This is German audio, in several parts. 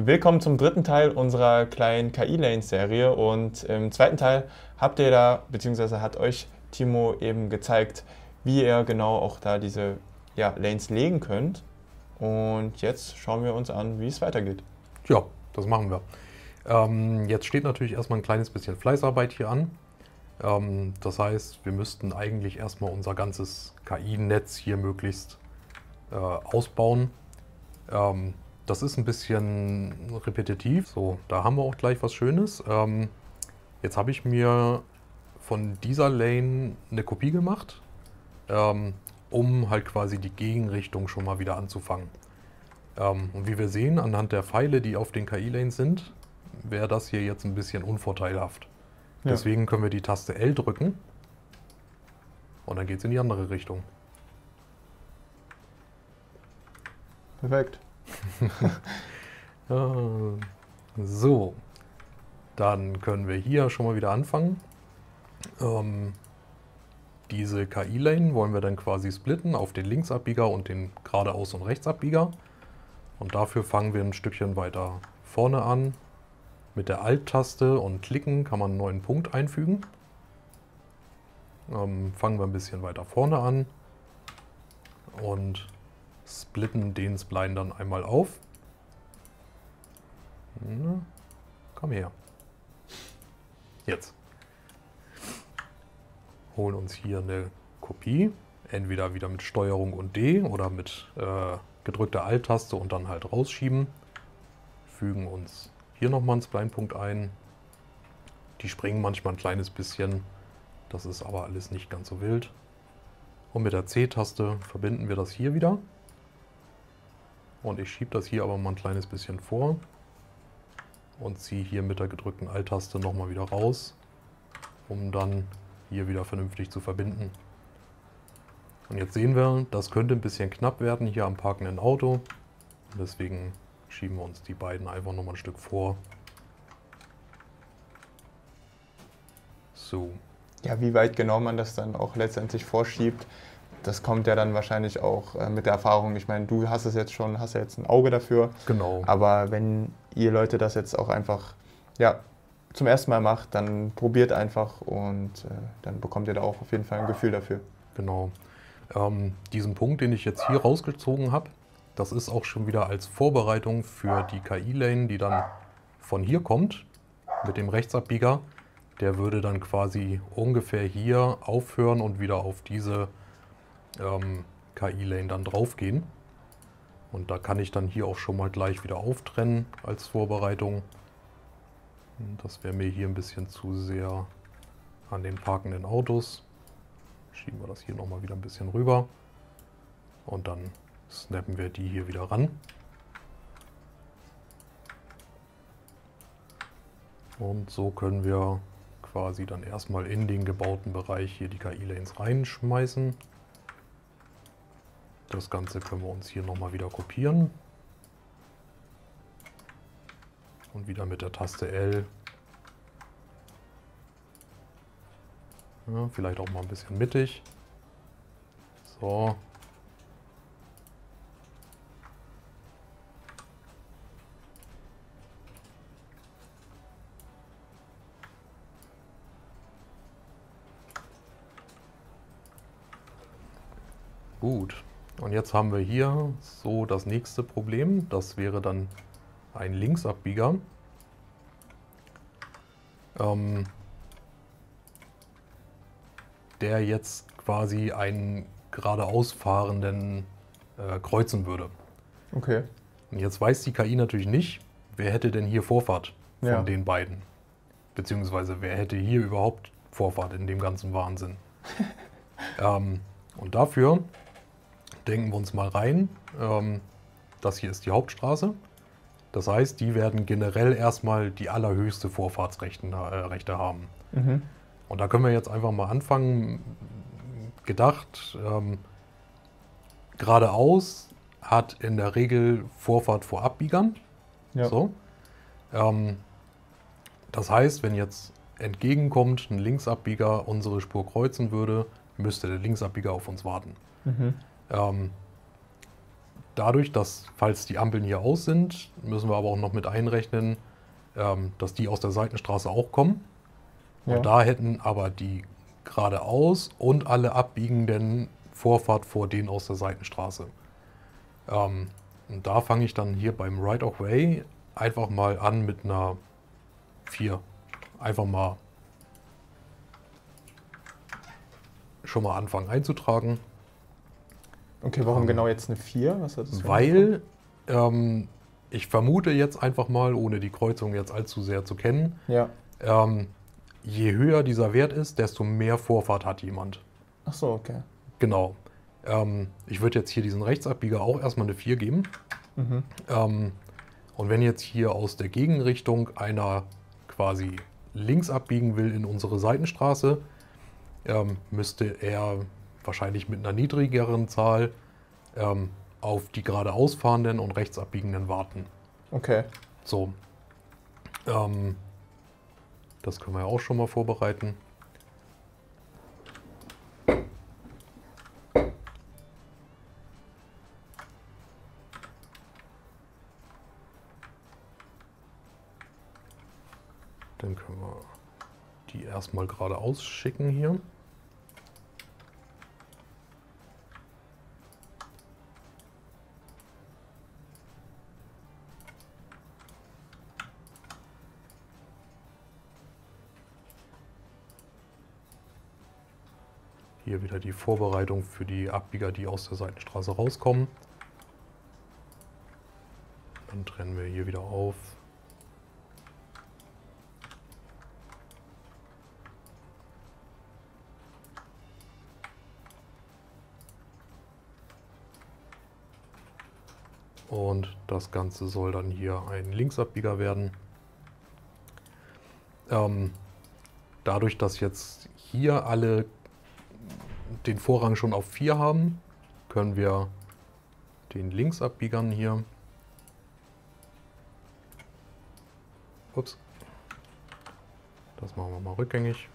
Willkommen zum dritten Teil unserer kleinen KI-Lanes-Serie und im zweiten Teil habt ihr da, beziehungsweise hat euch Timo eben gezeigt, wie ihr genau auch da diese Lanes legen könnt. Und jetzt schauen wir uns an, wie es weitergeht. Ja, das machen wir. Jetzt steht natürlich erstmal ein kleines bisschen Fleißarbeit hier an. Das heißt, wir müssten eigentlich erstmal unser ganzes KI-Netz hier möglichst ausbauen. Das ist ein bisschen repetitiv. So, da haben wir auch gleich was Schönes. Jetzt habe ich mir von dieser Lane eine Kopie gemacht, um halt quasi die Gegenrichtung schon mal wieder anzufangen. Und wie wir sehen, anhand der Pfeile, die auf den KI-Lanes sind, wäre das hier jetzt ein bisschen unvorteilhaft. Ja. Deswegen können wir die Taste L drücken und dann geht es in die andere Richtung. Perfekt. So, dann können wir hier schon mal wieder anfangen. Diese KI-Lane wollen wir dann quasi splitten auf den Linksabbieger und den Geradeaus- und Rechtsabbieger. Und dafür fangen wir ein Stückchen weiter vorne an. Mit der Alt-Taste und Klicken kann man einen neuen Punkt einfügen. Fangen wir ein bisschen weiter vorne an und splitten den Spline dann einmal auf. Na, komm her. Jetzt. Holen uns hier eine Kopie. Entweder wieder mit Steuerung und D oder mit gedrückter Alt-Taste und dann halt rausschieben. Fügen uns hier nochmal einen Spline-Punkt ein. Die springen manchmal ein kleines bisschen. Das ist aber alles nicht ganz so wild. Und mit der C-Taste verbinden wir das hier wieder. Und ich schiebe das hier aber mal ein kleines bisschen vor. Und ziehe hier mit der gedrückten Alt-Taste nochmal wieder raus, um dann hier wieder vernünftig zu verbinden. Und jetzt sehen wir, das könnte ein bisschen knapp werden hier am parkenden Auto. Deswegen schieben wir uns die beiden einfach nochmal ein Stück vor. So. Ja, wie weit genau man das dann auch letztendlich vorschiebt, das kommt ja dann wahrscheinlich auch mit der Erfahrung. Ich meine, du hast es jetzt schon, hast ja jetzt ein Auge dafür. Genau. Aber wenn ihr Leute das jetzt auch einfach zum ersten Mal macht, dann probiert einfach und dann bekommt ihr da auch auf jeden Fall ein Gefühl dafür. Genau. Diesen Punkt, den ich jetzt hier rausgezogen habe, das ist auch schon wieder als Vorbereitung für die KI-Lane, die dann von hier kommt, mit dem Rechtsabbieger. Der würde dann quasi ungefähr hier aufhören und wieder auf diese KI-Lane dann drauf gehen. Und da kann ich dann hier auch schon mal gleich wieder auftrennen als Vorbereitung. Das wäre mir hier ein bisschen zu sehr an den parkenden Autos. Schieben wir das hier nochmal wieder ein bisschen rüber. Und dann snappen wir die hier wieder ran. Und so können wir quasi dann erstmal in den gebauten Bereich hier die KI-Lanes reinschmeißen. Das Ganze können wir uns hier nochmal wieder kopieren. Und wieder mit der Taste L. Ja, vielleicht auch mal ein bisschen mittig. So. Gut. Und jetzt haben wir hier so das nächste Problem. Das wäre dann ein Linksabbieger. Der jetzt quasi einen geradeaus fahrenden kreuzen würde. Okay. Und jetzt weiß die KI natürlich nicht, wer hätte denn hier Vorfahrt von den beiden. Beziehungsweise wer hätte hier überhaupt Vorfahrt in dem ganzen Wahnsinn. Und dafür denken wir uns mal rein, das hier ist die Hauptstraße. Das heißt, die werden generell erstmal die allerhöchste Vorfahrtsrechte haben. Mhm. Und da können wir jetzt einfach mal anfangen. Gedacht, geradeaus hat in der Regel Vorfahrt vor Abbiegern. Ja. So. Das heißt, wenn jetzt entgegenkommt ein Linksabbieger unsere Spur kreuzen würde, müsste der Linksabbieger auf uns warten. Mhm. dadurch, dass, falls die Ampeln hier aus sind, müssen wir aber auch noch mit einrechnen, dass die aus der Seitenstraße auch kommen. Ja. Und da hätten aber die geradeaus und alle abbiegenden Vorfahrt vor denen aus der Seitenstraße. Und da fange ich dann hier beim Right of Way einfach mal an mit einer 4. Einfach mal schon mal anfangen einzutragen. Okay, warum genau jetzt eine 4? Was hat das für Weil ich vermute jetzt einfach mal, ohne die Kreuzung jetzt allzu sehr zu kennen, Ja. je höher dieser Wert ist, desto mehr Vorfahrt hat jemand. Ach so, okay. Genau. Ich würde jetzt hier diesen Rechtsabbieger auch erstmal eine 4 geben. Mhm. Und wenn jetzt hier aus der Gegenrichtung einer quasi links abbiegen will in unsere Seitenstraße, müsste er wahrscheinlich mit einer niedrigeren Zahl auf die geradeaus fahrenden und rechts abbiegenden warten. Okay. So. Das können wir ja auch schon mal vorbereiten. Dann können wir die erstmal geradeaus schicken hier. Hier wieder die Vorbereitung für die Abbieger, die aus der Seitenstraße rauskommen. Dann trennen wir hier wieder auf. Und das Ganze soll dann hier ein Linksabbieger werden. Dadurch, dass jetzt hier alle den Vorrang schon auf 4 haben, können wir den Linksabbiegern hier, ups, das machen wir mal rückgängig,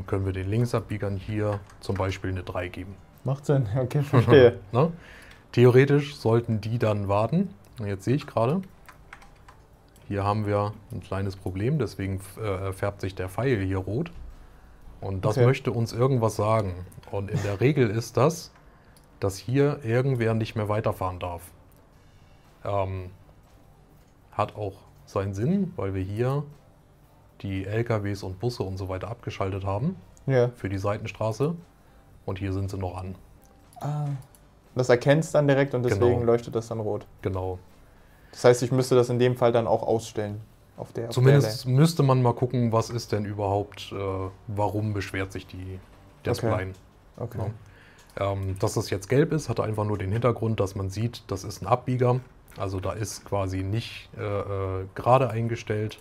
können wir den Linksabbiegern hier zum Beispiel eine 3 geben. Macht Sinn, okay, verstehe. Ne? Theoretisch sollten die dann warten. Und jetzt sehe ich gerade, hier haben wir ein kleines Problem, deswegen färbt sich der Pfeil hier rot. Und das Okay. möchte uns irgendwas sagen. Und in der Regel ist das, dass hier irgendwer nicht mehr weiterfahren darf. Hat auch seinen Sinn, weil wir hier die LKWs und Busse und so weiter abgeschaltet haben Ja. für die Seitenstraße. Und hier sind sie noch an. Ah. Das erkennt es dann direkt und deswegen Genau. leuchtet das dann rot. Genau. Das heißt, ich müsste das in dem Fall dann auch ausstellen. Auf der Zumindest müsste man mal gucken, was ist denn überhaupt, warum beschwert sich der Okay. Spline. Okay. Ja. Dass das jetzt gelb ist, hat einfach nur den Hintergrund, dass man sieht, das ist ein Abbieger. Also da ist quasi nicht gerade eingestellt.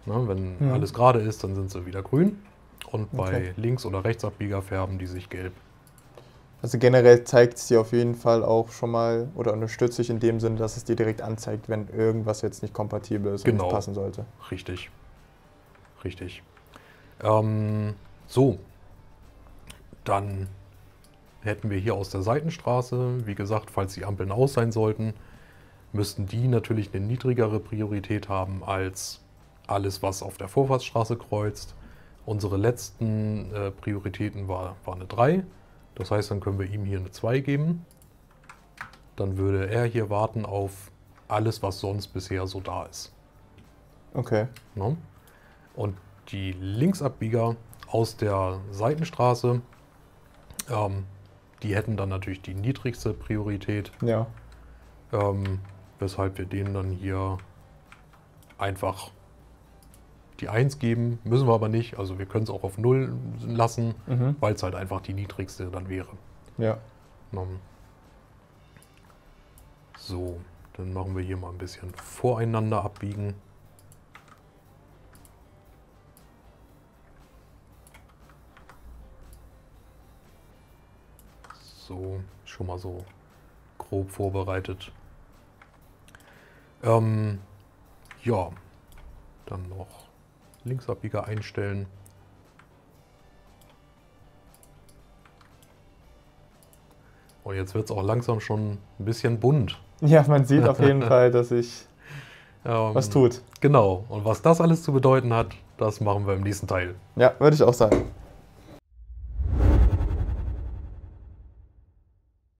Ne, wenn alles gerade ist, dann sind sie wieder grün. Und bei Okay. Links- oder Rechtsabbieger färben die sich gelb. Also generell zeigt es dir auf jeden Fall auch schon mal oder unterstützt dich in dem Sinne, dass es dir direkt anzeigt, wenn irgendwas jetzt nicht kompatibel ist und Genau. nicht passen sollte. Richtig. Richtig. So. Dann hätten wir hier aus der Seitenstraße, wie gesagt, falls die Ampeln aus sein sollten, müssten die natürlich eine niedrigere Priorität haben als alles, was auf der Vorfahrtsstraße kreuzt. Unsere letzten Prioritäten war eine 3. Das heißt, dann können wir ihm hier eine 2 geben. Dann würde er hier warten auf alles, was sonst bisher so da ist. Okay. Ne? Und die Linksabbieger aus der Seitenstraße, die hätten dann natürlich die niedrigste Priorität, Ja. weshalb wir denen dann hier einfach die 1 geben. Müssen wir aber nicht, also wir können es auch auf 0 lassen, weil es halt einfach die niedrigste dann wäre. Ja. Ne? So, dann machen wir hier mal ein bisschen voreinander abbiegen. So, schon mal so grob vorbereitet. Ja, dann noch Linksabbieger einstellen. Und jetzt wird es auch langsam schon ein bisschen bunt. Ja, man sieht auf jeden Fall, dass sich was tut. Genau. Und was das alles zu bedeuten hat, das machen wir im nächsten Teil. Ja, würde ich auch sagen.